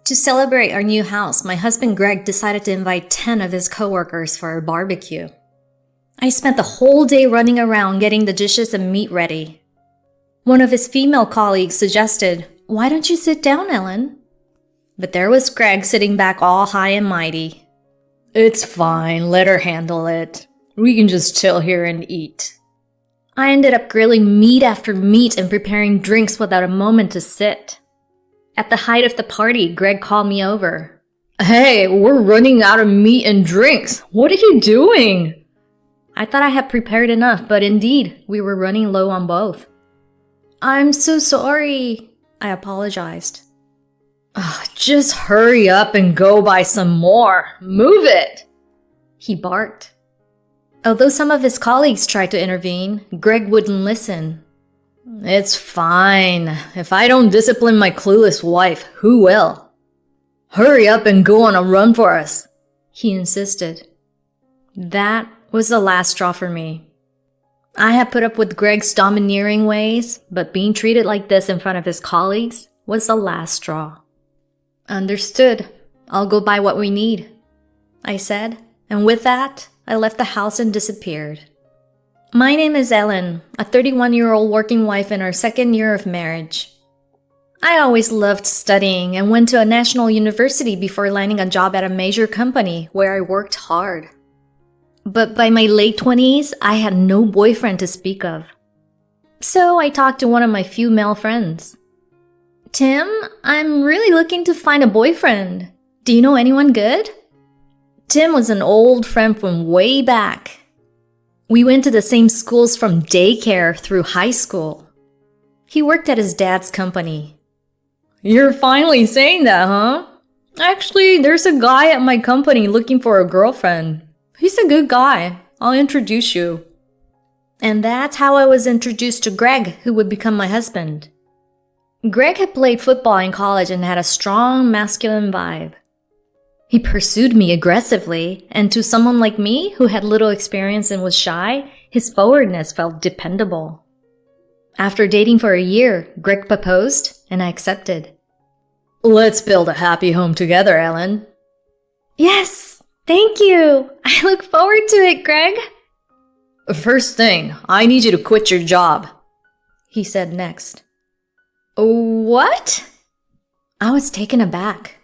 To celebrate our new house, my husband Greg decided to invite 10 of his coworkers for a barbecue. I spent the whole day running around getting the dishes and meat ready. One of his female colleagues suggested, "Why don't you sit down, Ellen?" But there was Greg sitting back all high and mighty. "It's fine, let her handle it. We can just chill here and eat." I ended up grilling meat after meat and preparing drinks without a moment to sit. At the height of the party, Greg called me over. "Hey, we're running out of meat and drinks. What are you doing?" I thought I had prepared enough, but indeed, we were running low on both. "I'm so sorry," I apologized. "Just hurry up and go buy some more. Move it," he barked. Although some of his colleagues tried to intervene, Greg wouldn't listen. "It's fine. If I don't discipline my clueless wife, who will? Hurry up and go on a run for us," he insisted. That was the last straw for me. I had put up with Greg's domineering ways, but being treated like this in front of his colleagues was the last straw. "Understood. I'll go buy what we need," I said, and with that, I left the house and disappeared. My name is Ellen, a 31-year-old working wife in our second year of marriage. I always loved studying and went to a national university before landing a job at a major company where I worked hard. But by my late 20s, I had no boyfriend to speak of. So I talked to one of my few male friends. "Tim, I'm really looking to find a boyfriend. Do you know anyone good?" Tim was an old friend from way back. We went to the same schools from daycare through high school. He worked at his dad's company. "You're finally saying that, huh? Actually, there's a guy at my company looking for a girlfriend. He's a good guy. I'll introduce you." And that's how I was introduced to Greg, who would become my husband. Greg had played football in college and had a strong masculine vibe. He pursued me aggressively, and to someone like me who had little experience and was shy, his forwardness felt dependable. After dating for a year, Greg proposed, and I accepted. "Let's build a happy home together, Ellen." "Yes, thank you. I look forward to it, Greg." "First thing, I need you to quit your job," he said next. "What?" I was taken aback.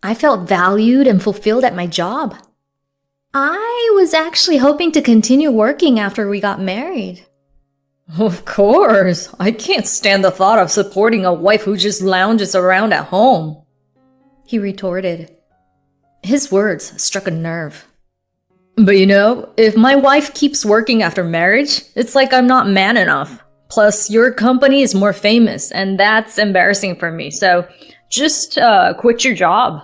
I felt valued and fulfilled at my job. I was actually hoping to continue working after we got married. "Of course. I can't stand the thought of supporting a wife who just lounges around at home," he retorted. His words struck a nerve. "But you know, if my wife keeps working after marriage, it's like I'm not man enough. Plus, your company is more famous, and that's embarrassing for me, so just quit your job."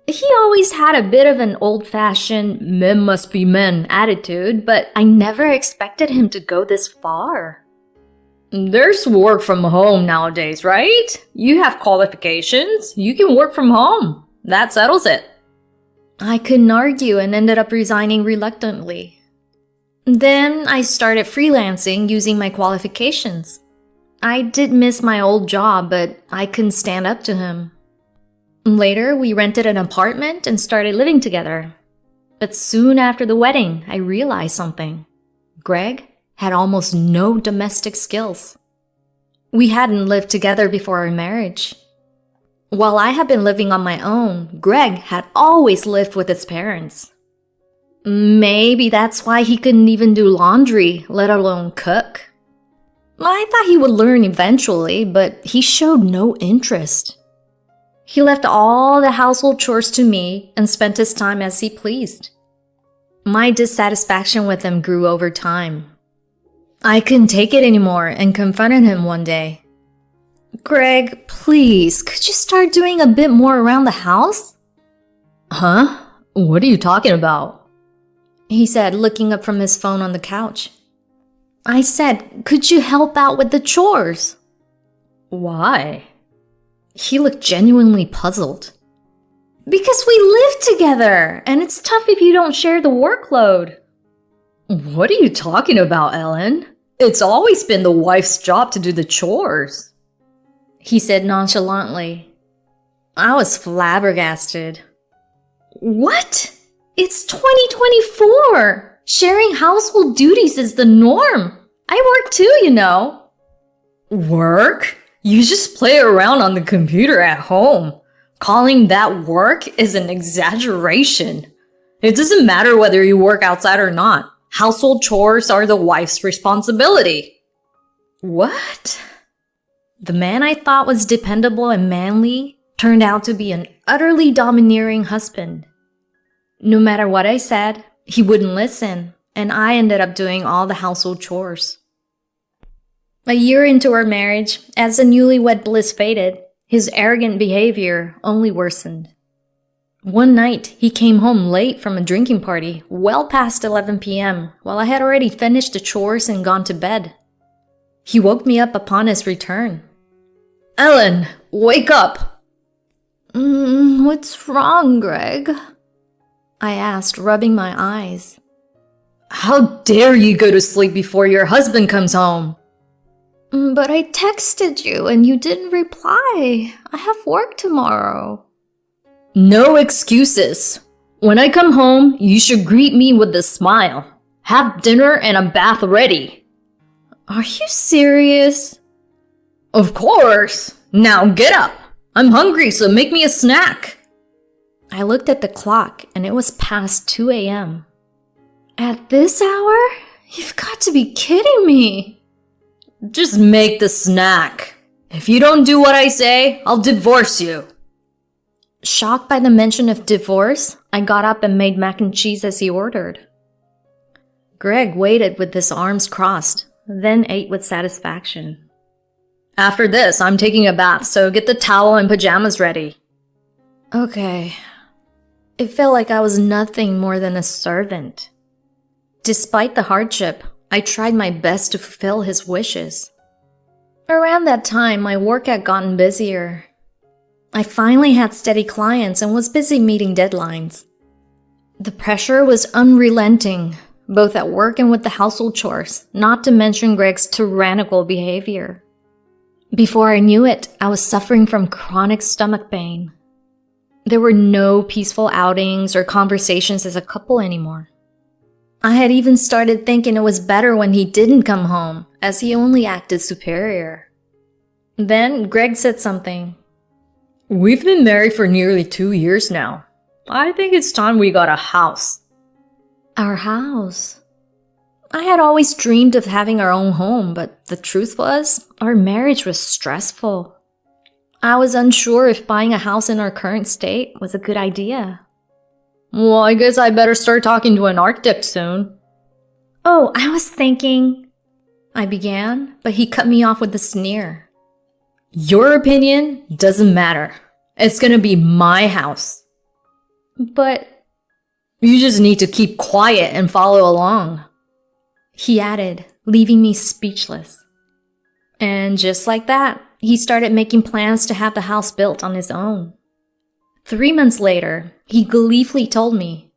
He always had a bit of an old-fashioned "men must be men" attitude, but I never expected him to go this far. "There's work from home nowadays, right? You have qualifications. You can work from home. That settles it." I couldn't argue and ended up resigning reluctantly. Then I started freelancing using my qualifications. I did miss my old job, but I couldn't stand up to him. Later, we rented an apartment and started living together. But soon after the wedding, I realized something. Greg had almost no domestic skills. We hadn't lived together before our marriage. While I had been living on my own, Greg had always lived with his parents. Maybe that's why he couldn't even do laundry, let alone cook. I thought he would learn eventually, but he showed no interest. He left all the household chores to me and spent his time as he pleased. My dissatisfaction with him grew over time. I couldn't take it anymore and confronted him one day. "Greg, please, could you start doing a bit more around the house?" "Huh? What are you talking about?" he said, looking up from his phone on the couch. I said, "Could you help out with the chores?" "Why?" He looked genuinely puzzled. "Because we live together, and it's tough if you don't share the workload." "What are you talking about, Ellen? It's always been the wife's job to do the chores," he said nonchalantly. I was flabbergasted. What? It's 2024! Sharing household duties is the norm. I work too, you know. Work? You just play around on the computer at home. Calling that work is an exaggeration. It doesn't matter whether you work outside or not. Household chores are the wife's responsibility. What? The man I thought was dependable and manly turned out to be an utterly domineering husband. No matter what I said, he wouldn't listen, and I ended up doing all the household chores. A year into our marriage, as the newlywed bliss faded, his arrogant behavior only worsened. One night, he came home late from a drinking party, well past 11 p.m., while I had already finished the chores and gone to bed. He woke me up upon his return. "Ellen, wake up!" What's wrong, Greg?" I asked, rubbing my eyes. "How dare you go to sleep before your husband comes home?" "But I texted you and you didn't reply. I have work tomorrow." "No excuses. When I come home, you should greet me with a smile. Have dinner and a bath ready." "Are you serious?" "Of course. Now get up. I'm hungry, so make me a snack." I looked at the clock and it was past 2 a.m. "At this hour? You've got to be kidding me." "Just make the snack. If you don't do what I say, I'll divorce you." Shocked by the mention of divorce, I got up and made mac and cheese as he ordered. Greg waited with his arms crossed, then ate with satisfaction. "After this, I'm taking a bath, so get the towel and pajamas ready." Okay. It felt like I was nothing more than a servant. Despite the hardship, I tried my best to fulfill his wishes. Around that time, my work had gotten busier. I finally had steady clients and was busy meeting deadlines. The pressure was unrelenting, both at work and with the household chores, not to mention Greg's tyrannical behavior. Before I knew it, I was suffering from chronic stomach pain. There were no peaceful outings or conversations as a couple anymore. I had even started thinking it was better when he didn't come home, as he only acted superior. Then Greg said something. "We've been married for nearly 2 years now. I think it's time we got a house." Our house? I had always dreamed of having our own home, but the truth was, our marriage was stressful. I was unsure if buying a house in our current state was a good idea. "Well, I guess I better start talking to an architect soon." "Oh, I was thinking," I began, but he cut me off with a sneer. "Your opinion doesn't matter. It's gonna be my house." "But..." "You just need to keep quiet and follow along," he added, leaving me speechless. And just like that, he started making plans to have the house built on his own. 3 months later, he gleefully told me,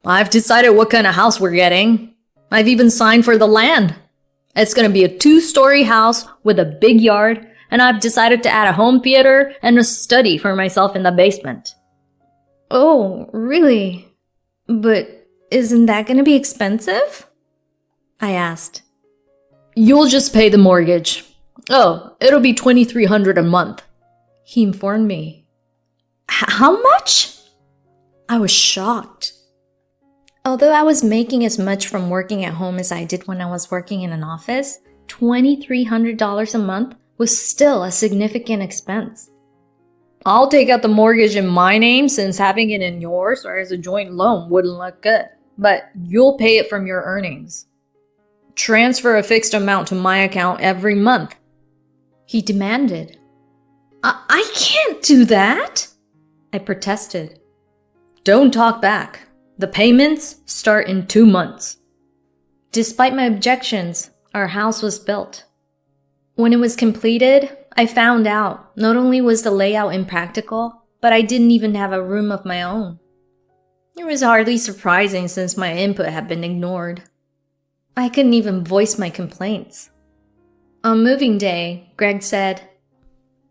"I've decided what kind of house we're getting. I've even signed for the land. It's gonna be a 2-story house with a big yard, and I've decided to add a home theater and a study for myself in the basement." "Oh, really? But isn't that gonna be expensive?" I asked. "You'll just pay the mortgage. Oh, it'll be $2,300 a month," he informed me. "How much?" I was shocked. Although I was making as much from working at home as I did when I was working in an office, $2,300 a month was still a significant expense. "I'll take out the mortgage in my name since having it in yours or as a joint loan wouldn't look good, but you'll pay it from your earnings. Transfer a fixed amount to my account every month," he demanded. I can't do that," I protested. "Don't talk back. The payments start in 2 months. Despite my objections, our house was built. When it was completed, I found out not only was the layout impractical, but I didn't even have a room of my own. It was hardly surprising since my input had been ignored. I couldn't even voice my complaints. On moving day, Greg said,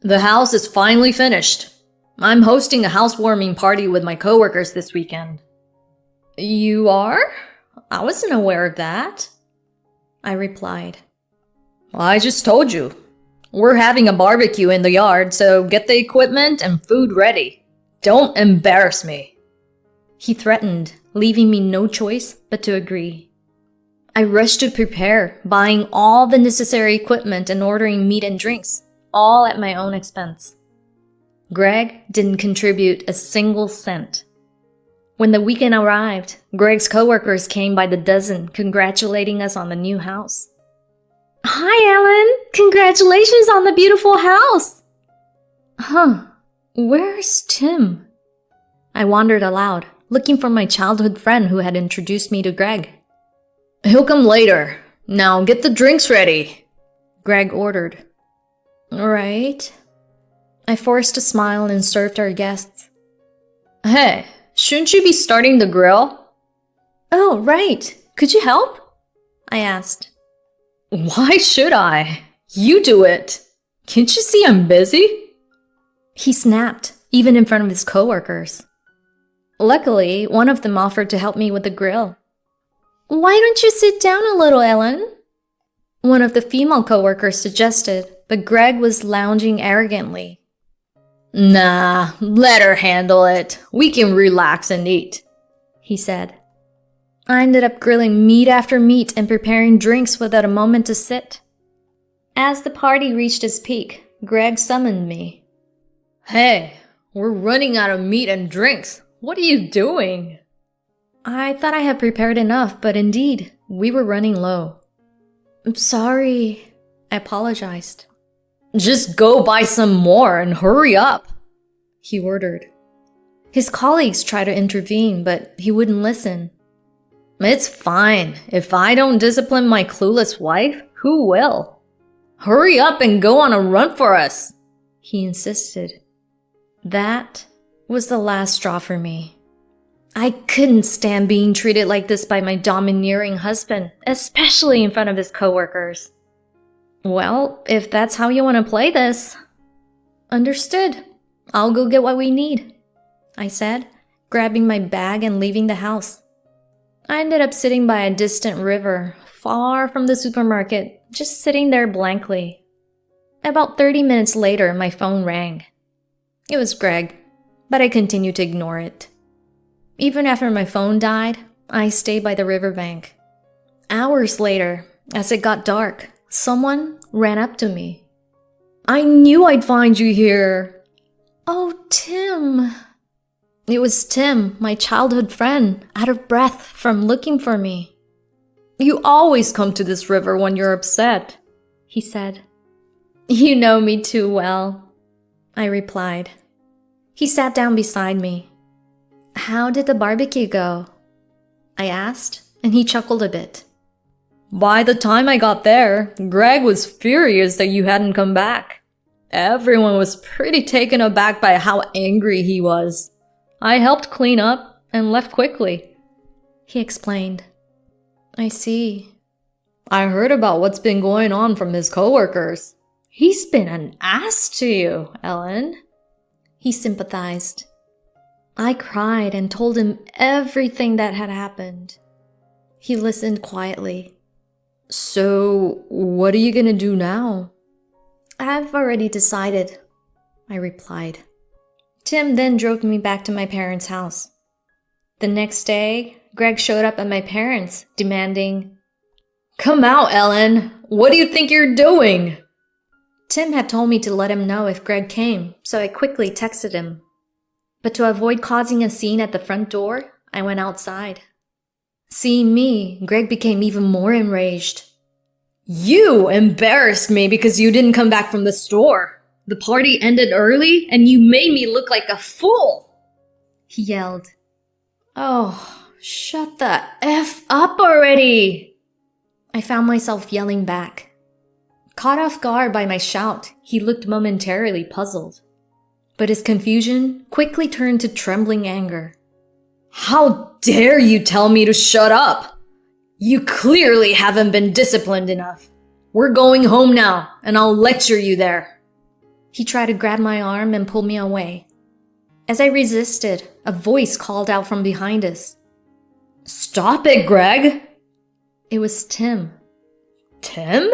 "The house is finally finished. I'm hosting a housewarming party with my coworkers this weekend. You are? I wasn't aware of that, I replied. I just told you. We're having a barbecue in the yard, so get the equipment and food ready. Don't embarrass me. He threatened, leaving me no choice but to agree. I rushed to prepare, buying all the necessary equipment and ordering meat and drinks, all at my own expense. Greg didn't contribute a single cent. When the weekend arrived, Greg's coworkers came by the dozen, congratulating us on the new house. Hi, Ellen! Congratulations on the beautiful house! Where's Tim? I wondered aloud, looking for my childhood friend who had introduced me to Greg. He'll come later. Now get the drinks ready, Greg ordered. Right. I forced a smile and served our guests. Hey, shouldn't you be starting the grill? Oh, right. Could you help? I asked. Why should I? You do it. Can't you see I'm busy? He snapped, even in front of his coworkers. Luckily, one of them offered to help me with the grill. Why don't you sit down a little, Ellen? One of the female coworkers suggested, but Greg was lounging arrogantly. Nah, let her handle it. We can relax and eat, he said. I ended up grilling meat after meat and preparing drinks without a moment to sit. As the party reached its peak, Greg summoned me. Hey, we're running out of meat and drinks. What are you doing? I thought I had prepared enough, but indeed, we were running low. I'm sorry, I apologized. Just go buy some more and hurry up, he ordered. His colleagues tried to intervene, but he wouldn't listen. It's fine. If I don't discipline my clueless wife, who will? Hurry up and go on a run for us, he insisted. That was the last straw for me. I couldn't stand being treated like this by my domineering husband, especially in front of his coworkers. Well, if that's how you want to play this. Understood. I'll go get what we need, I said, grabbing my bag and leaving the house. I ended up sitting by a distant river, far from the supermarket, just sitting there blankly. About 30 minutes later, my phone rang. It was Greg, but I continued to ignore it. Even after my phone died, I stayed by the riverbank. Hours later, as it got dark, someone ran up to me. I knew I'd find you here. Oh, Tim. It was Tim, my childhood friend, out of breath from looking for me. You always come to this river when you're upset, he said. You know me too well, I replied. He sat down beside me. How did the barbecue go? I asked, and he chuckled a bit. By the time I got there, Greg was furious that you hadn't come back. Everyone was pretty taken aback by how angry he was. I helped clean up and left quickly, he explained. I see. I heard about what's been going on from his coworkers. He's been an ass to you, Ellen, he sympathized. I cried and told him everything that had happened. He listened quietly. So, what are you gonna do now? I've already decided, I replied. Tim then drove me back to my parents' house. The next day, Greg showed up at my parents', demanding, Come out, Ellen! What do you think you're doing? Tim had told me to let him know if Greg came, so I quickly texted him. But to avoid causing a scene at the front door, I went outside. Seeing me, Greg became even more enraged. You embarrassed me because you didn't come back from the store. The party ended early and you made me look like a fool, he yelled. Oh, shut the F up already! I found myself yelling back. Caught off guard by my shout, he looked momentarily puzzled. But his confusion quickly turned to trembling anger. How dare you tell me to shut up? You clearly haven't been disciplined enough. We're going home now, and I'll lecture you there. He tried to grab my arm and pull me away. As I resisted, a voice called out from behind us. "Stop it, Greg!" It was Tim. Tim?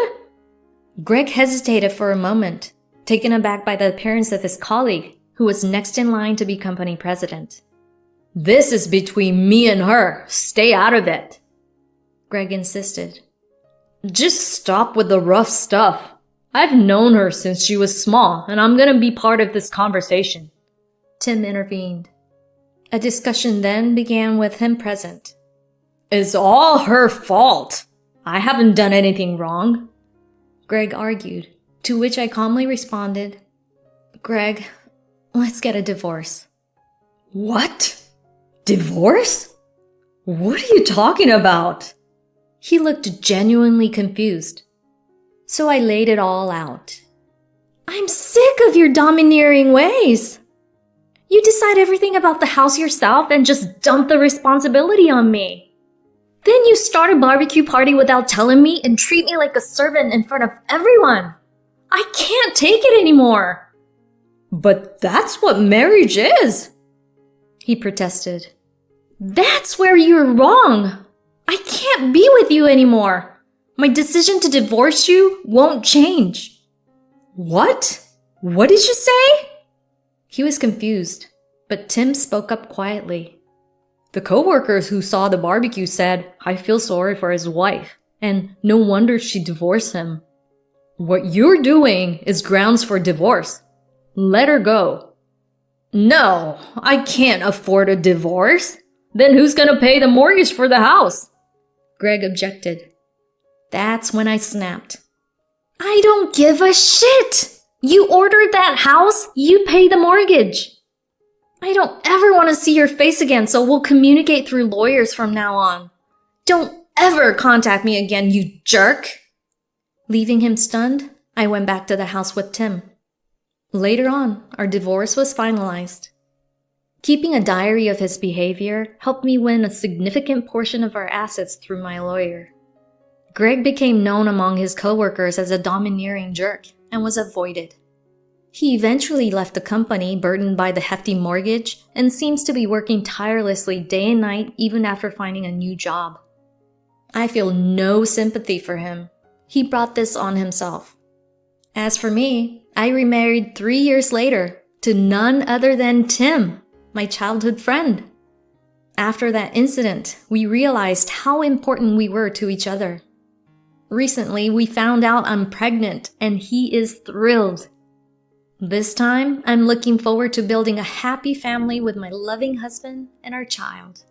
Greg hesitated for a moment, taken aback by the appearance of his colleague, who was next in line to be company president. "This is between me and her. Stay out of it," Greg insisted. "Just stop with the rough stuff. I've known her since she was small, and I'm gonna be part of this conversation," Tim intervened. A discussion then began with him present. "It's all her fault. I haven't done anything wrong," Greg argued, to which I calmly responded, "Greg, let's get a divorce." "What? Divorce? What are you talking about?" He looked genuinely confused. So I laid it all out. "I'm sick of your domineering ways. You decide everything about the house yourself and just dump the responsibility on me. Then you start a barbecue party without telling me and treat me like a servant in front of everyone. I can't take it anymore." "But that's what marriage is," he protested. "That's where you're wrong. I can't be with you anymore. My decision to divorce you won't change." "What? What did you say?" He was confused, but Tim spoke up quietly. "The coworkers who saw the barbecue said, 'I feel sorry for his wife, and no wonder she divorced him.' What you're doing is grounds for divorce. Let her go." "No, I can't afford a divorce. Then who's gonna pay the mortgage for the house?" Greg objected. That's when I snapped. "I don't give a shit! You ordered that house, you pay the mortgage. I don't ever want to see your face again, so we'll communicate through lawyers from now on. Don't ever contact me again, you jerk!" Leaving him stunned, I went back to the house with Tim. Later on, our divorce was finalized. Keeping a diary of his behavior helped me win a significant portion of our assets through my lawyer. Greg became known among his coworkers as a domineering jerk and was avoided. He eventually left the company burdened by the hefty mortgage and seems to be working tirelessly day and night even after finding a new job. I feel no sympathy for him. He brought this on himself. As for me, I remarried 3 years later to none other than Tim, my childhood friend. After that incident, we realized how important we were to each other. Recently, we found out I'm pregnant and he is thrilled. This time, I'm looking forward to building a happy family with my loving husband and our child.